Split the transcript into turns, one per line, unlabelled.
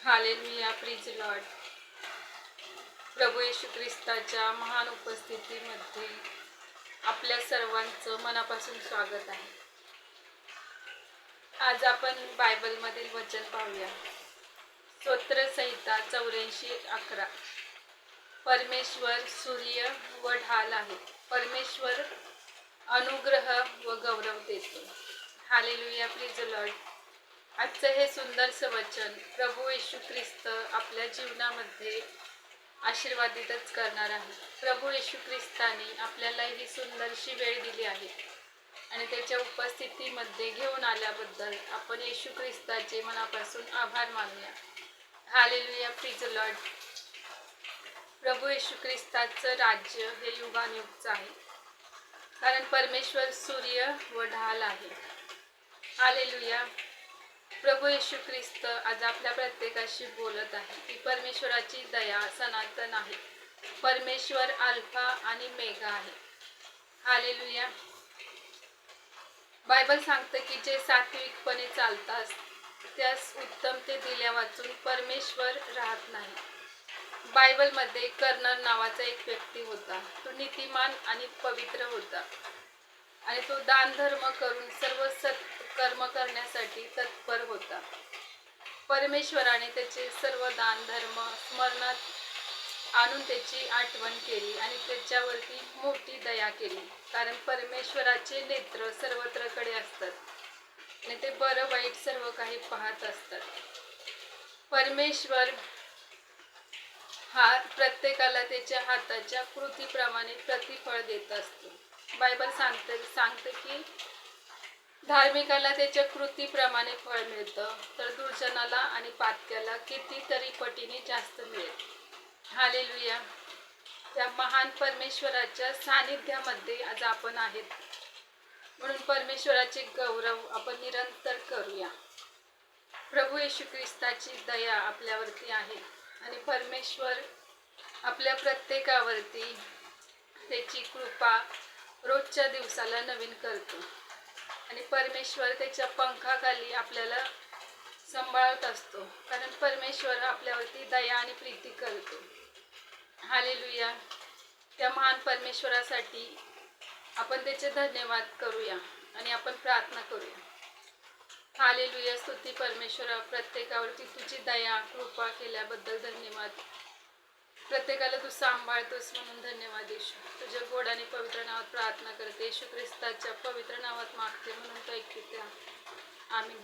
Hallelujah, praise Lord. प्रभू येशू ख्रिस्ताच्या महान उपस्थितीमध्ये आपल्या सर्वांचं मनापासून स्वागत आहे. आज आपण बायबलमधील वचन पाहूया. स्तोत्रसंहिता 84:11. परमेश्वर सूर्य व ढाल आहे. परमेश्वर अनुग्रह व गौरव देतो. Hallelujah, praise lord. आजचं हे सुंदरसं वचन प्रभू येशू ख्रिस्त आपल्या जीवनामध्ये आशीर्वादितच करणार आहे. प्रभू येशू ख्रिस्ताने आपल्याला ही सुंदरशी वेळ दिली आहे आणि त्याच्या उपस्थितीमध्ये घेऊन आल्याबद्दल आपण येशू ख्रिस्ताचे मनापासून आभार मानूया. Hallelujah, praise Lord. प्रभू येशू ख्रिस्ताचं राज्य हे युगानुयुगचं आहे, कारण परमेश्वर सूर्य व ढाल आहे. हालेलुया. प्रभू येशू ख्रिस्त आज आपल्या प्रत्येकाशी बोलत आहे की परमेश्वराची दया सनातन आहे. परमेश्वर अल्फा आणि मेगा आहे. हालेलुया. बायबल सांगतं की जे सात्विकपणे चालतात त्यास उत्तमते दिल्या वाचून परमेश्वर राहत नाही. बायबलमध्ये कर्नल नावाचा एक व्यक्ती होता. तो नीतिमान आणि पवित्र होता आणि तो दानधर्म करून सर्व सत्कर्म करण्यासाठी तत्पर होता. परमेश्वराने त्याचे सर्व दानधर्म स्मरणात आणून त्याची आठवण केली आणि त्याच्यावरती मोठी दया केली, कारण परमेश्वराचे नेत्र सर्वत्रकडे असतात आणि ते बरं वाईट सर्व काही पाहत असतात. परमेश्वर हा प्रत्येकाला त्याच्या हाताच्या कृतीप्रमाणे प्रतिफळ देत असतो. बायबल सांगते की धार्मिकाला त्याच्या कृतीप्रमाणे फळ मिळतं, तर दुर्जनाला आणि पातक्याला कितीतरी पटीने जास्त मिळेल. हालेलुया. त्या महान परमेश्वराच्या सानिध्यामध्ये आज आपण आहेत, म्हणून परमेश्वराचे गौरव आपण निरंतर करूया. प्रभू येशू ख्रिस्ताची दया आपल्यावरती आहे आणि परमेश्वर आपल्या प्रत्येकावरती त्याची कृपा रोजच्या दिवसाला नवीन करतो आणि परमेश्वर त्याच्या पंखाखाली आपल्याला सांभाळत असतो, कारण परमेश्वर आपल्यावरती दया आणि प्रीती करतो. हालेलुया. त्या महान परमेश्वरासाठी आपण त्याचे धन्यवाद करूया आणि आपण प्रार्थना करूया. हालेलुया. स्तुती परमेश्वरा, प्रत्येकावरती तुझी दया कृपा केल्याबद्दल धन्यवाद. प्रत्येकाला तू सांभाळतोस म्हणून धन्यवाद येशू. तुझ्या गोड आणि पवित्र नावात प्रार्थना करते. येशू ख्रिस्ताच्या पवित्र नावात मागते म्हणून तो ऐकते. आमीन.